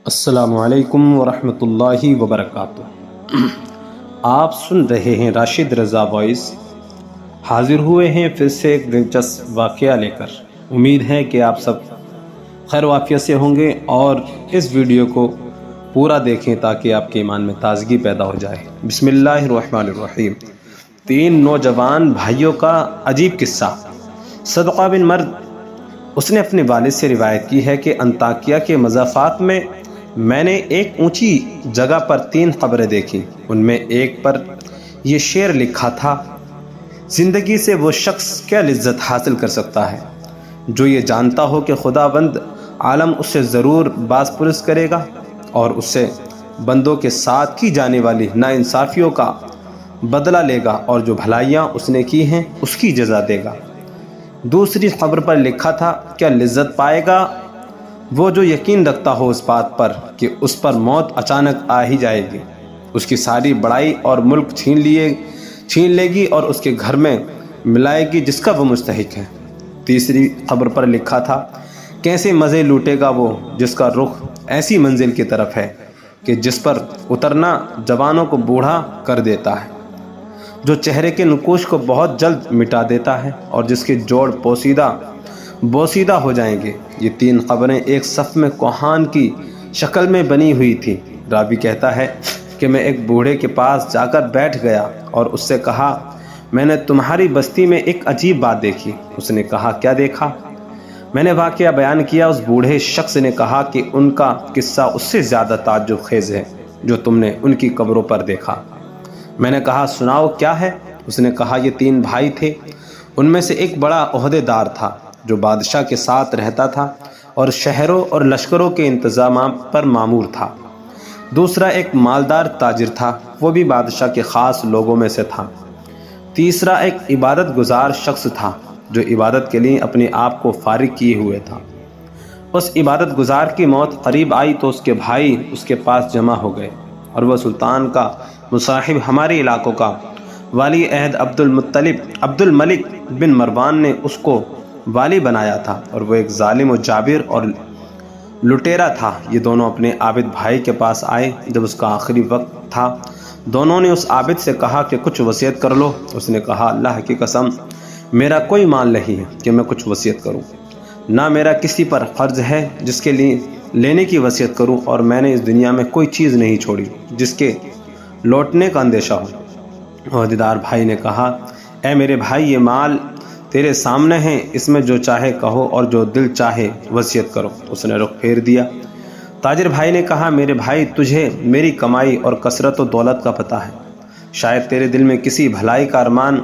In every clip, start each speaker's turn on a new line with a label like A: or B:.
A: السلام علیکم ورحمۃ اللہ وبرکاتہ۔ آپ سن رہے ہیں راشد رضا وائس۔ حاضر ہوئے ہیں پھر سے ایک دلچسپ واقعہ لے کر۔ امید ہے کہ آپ سب خیر وافیت سے ہوں گے اور اس ویڈیو کو پورا دیکھیں تاکہ آپ کے ایمان میں تازگی پیدا ہو جائے۔ بسم اللہ الرحمن الرحیم۔ 3 نوجوان بھائیوں کا عجیب قصہ۔ صدقہ بن مرد اس نے اپنے والد سے روایت کی ہے کہ انطاکیہ کے مضافات میں نے ایک اونچی جگہ پر 3 قبریں دیکھی۔ ان میں ایک پر یہ شعر لکھا تھا: زندگی سے وہ شخص کیا لذت حاصل کر سکتا ہے جو یہ جانتا ہو کہ خداوند عالم اس سے ضرور باز پرس کرے گا اور اس سے بندوں کے ساتھ کی جانے والی ناانصافیوں کا بدلہ لے گا اور جو بھلائیاں اس نے کی ہیں اس کی جزا دے گا۔ دوسری قبر پر لکھا تھا: کیا لذت پائے گا وہ جو یقین رکھتا ہو اس بات پر کہ اس پر موت اچانک آ ہی جائے گی، اس کی ساری بڑائی اور ملک چھین لے گی اور اس کے گھر میں ملائے گی جس کا وہ مستحق ہے۔ تیسری قبر پر لکھا تھا: کیسے مزے لوٹے گا وہ جس کا رخ ایسی منزل کی طرف ہے کہ جس پر اترنا جوانوں کو بوڑھا کر دیتا ہے، جو چہرے کے نقوش کو بہت جلد مٹا دیتا ہے اور جس کے جوڑ بوسیدہ ہو جائیں گے۔ یہ 3 قبریں ایک صف میں کوہان کی شکل میں بنی ہوئی تھی۔ راوی کہتا ہے کہ میں ایک بوڑھے کے پاس جا کر بیٹھ گیا اور اس سے کہا: میں نے تمہاری بستی میں ایک عجیب بات دیکھی۔ اس نے کہا: کیا دیکھا؟ میں نے واقعہ بیان کیا۔ اس بوڑھے شخص نے کہا کہ ان کا قصہ اس سے زیادہ تعجب خیز ہے جو تم نے ان کی قبروں پر دیکھا۔ میں نے کہا: سناؤ کیا ہے؟ اس نے کہا: یہ 3 بھائی تھے۔ ان میں سے ایک بڑا عہدے دار تھا جو بادشاہ کے ساتھ رہتا تھا اور شہروں اور لشکروں کے انتظام پر مامور تھا۔ دوسرا ایک مالدار تاجر تھا، وہ بھی بادشاہ کے خاص لوگوں میں سے تھا۔ تیسرا ایک عبادت گزار شخص تھا جو عبادت کے لیے اپنے آپ کو فارغ کیے ہوئے تھا۔ اس عبادت گزار کی موت قریب آئی تو اس کے بھائی اس کے پاس جمع ہو گئے اور وہ سلطان کا مصاحب ہمارے علاقوں کا والی عہد عبد الملک بن مروان نے اس کو والی بنایا تھا اور وہ ایک ظالم و جابر اور لٹیرا تھا۔ یہ دونوں اپنے عابد بھائی کے پاس آئے جب اس کا آخری وقت تھا۔ دونوں نے اس عابد سے کہا کہ کچھ وصیت کر لو۔ اس نے کہا: اللہ کی قسم، میرا کوئی مال نہیں ہے کہ میں کچھ وصیت کروں، نہ میرا کسی پر قرض ہے جس کے لیے لینے کی وصیت کروں، اور میں نے اس دنیا میں کوئی چیز نہیں چھوڑی جس کے لوٹنے کا اندیشہ ہو۔ عہدیدار بھائی نے کہا: اے میرے بھائی، یہ مال تیرے سامنے ہے، اس میں جو چاہے کہو اور جو دل چاہے وصیت کرو۔ اس نے رخ پھیر دیا۔ تاجر بھائی نے کہا: میرے بھائی، تجھے میری کمائی اور کثرت و دولت کا پتہ ہے، شاید تیرے دل میں کسی بھلائی کا ارمان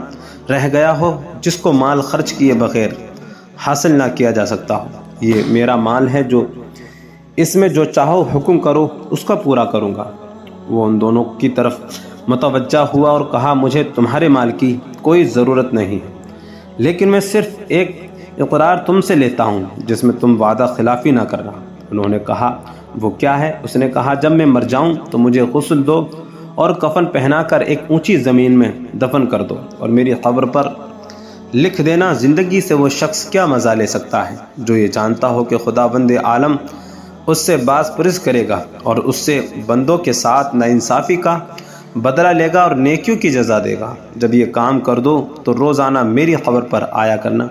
A: رہ گیا ہو جس کو مال خرچ کیے بغیر حاصل نہ کیا جا سکتا ہو۔ یہ میرا مال ہے، جو اس میں جو چاہو حکم کرو اس کا پورا کروں گا۔ وہ ان دونوں کی طرف متوجہ ہوا اور کہا: مجھے تمہارے مال کی کوئی ضرورت نہیں ہے، لیکن میں صرف ایک اقرار تم سے لیتا ہوں جس میں تم وعدہ خلافی نہ کرنا۔ انہوں نے کہا: وہ کیا ہے؟ اس نے کہا: جب میں مر جاؤں تو مجھے غسل دو اور کفن پہنا کر ایک اونچی زمین میں دفن کر دو اور میری قبر پر لکھ دینا: زندگی سے وہ شخص کیا مزہ لے سکتا ہے جو یہ جانتا ہو کہ خداوند عالم اس سے باز پرس کرے گا اور اس سے بندوں کے ساتھ ناانصافی کا بدلہ لے گا اور نیکیوں کی جزا دے گا۔ جب یہ کام کر دو تو روزانہ میری قبر پر آیا کرنا،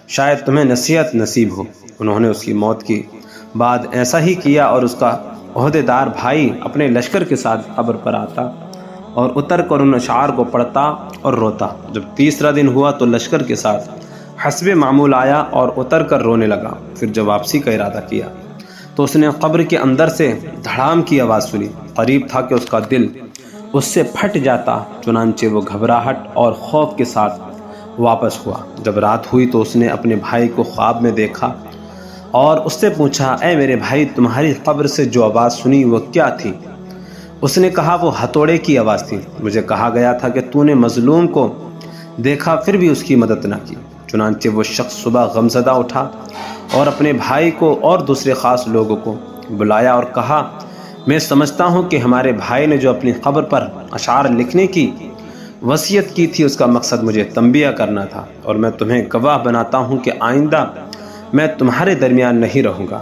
A: شاید تمہیں نصیحت نصیب ہو۔ انہوں نے اس کی موت کے بعد ایسا ہی کیا اور اس کا عہدے دار بھائی اپنے لشکر کے ساتھ قبر پر آتا اور اتر کر ان اشعار کو پڑھتا اور روتا۔ جب تیسرا دن ہوا تو لشکر کے ساتھ حسب معمول آیا اور اتر کر رونے لگا۔ پھر جب واپسی کا ارادہ کیا تو اس نے قبر کے اندر سے دھڑام کی آواز سنی۔ قریب تھا کہ اس کا دل اس سے پھٹ جاتا، چنانچہ وہ گھبراہٹ اور خوف کے ساتھ واپس ہوا۔ جب رات ہوئی تو اس نے اپنے بھائی کو خواب میں دیکھا اور اس سے پوچھا: اے میرے بھائی، تمہاری قبر سے جو آواز سنی وہ کیا تھی؟ اس نے کہا: وہ ہتھوڑے کی آواز تھی۔ مجھے کہا گیا تھا کہ تو نے مظلوم کو دیکھا پھر بھی اس کی مدد نہ کی۔ چنانچہ وہ شخص صبح غمزدہ اٹھا اور اپنے بھائی کو اور دوسرے خاص لوگوں کو بلایا اور کہا: میں سمجھتا ہوں کہ ہمارے بھائی نے جو اپنی قبر پر اشعار لکھنے کی وصیت کی تھی اس کا مقصد مجھے تنبیہ کرنا تھا، اور میں تمہیں گواہ بناتا ہوں کہ آئندہ میں تمہارے درمیان نہیں رہوں گا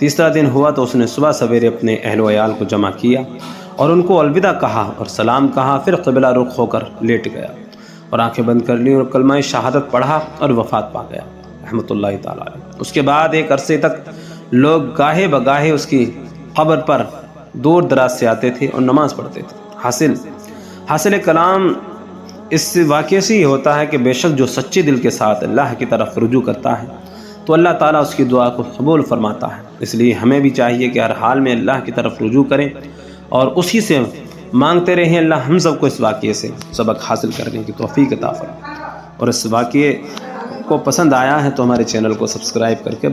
A: تیسرا دن ہوا تو اس نے صبح سویرے اپنے اہل و عیال کو جمع کیا اور ان کو الوداع کہا اور سلام کہا، پھر قبلہ رخ ہو کر لیٹ گیا اور آنکھیں بند کر لیں اور کلمہ شہادت پڑھا اور وفات پا گیا رحمۃ اللہ تعالیٰ علیہ۔ اس کے بعد ایک عرصے تک لوگ گاہے بگاہے اس کی قبر پر دور دراز سے آتے تھے اور نماز پڑھتے تھے۔ حاصل کلام اس واقعے سے یہ ہوتا ہے کہ بے شک جو سچے دل کے ساتھ اللہ کی طرف رجوع کرتا ہے تو اللہ تعالیٰ اس کی دعا کو قبول فرماتا ہے۔ اس لیے ہمیں بھی چاہیے کہ ہر حال میں اللہ کی طرف رجوع کریں اور اسی سے مانگتے رہیں۔ اللہ ہم سب کو اس واقعے سے سبق حاصل کرنے کی توفیق عطا فرمائے، اور اس واقعے کو پسند آیا ہے تو ہمارے چینل کو سبسکرائب کر کے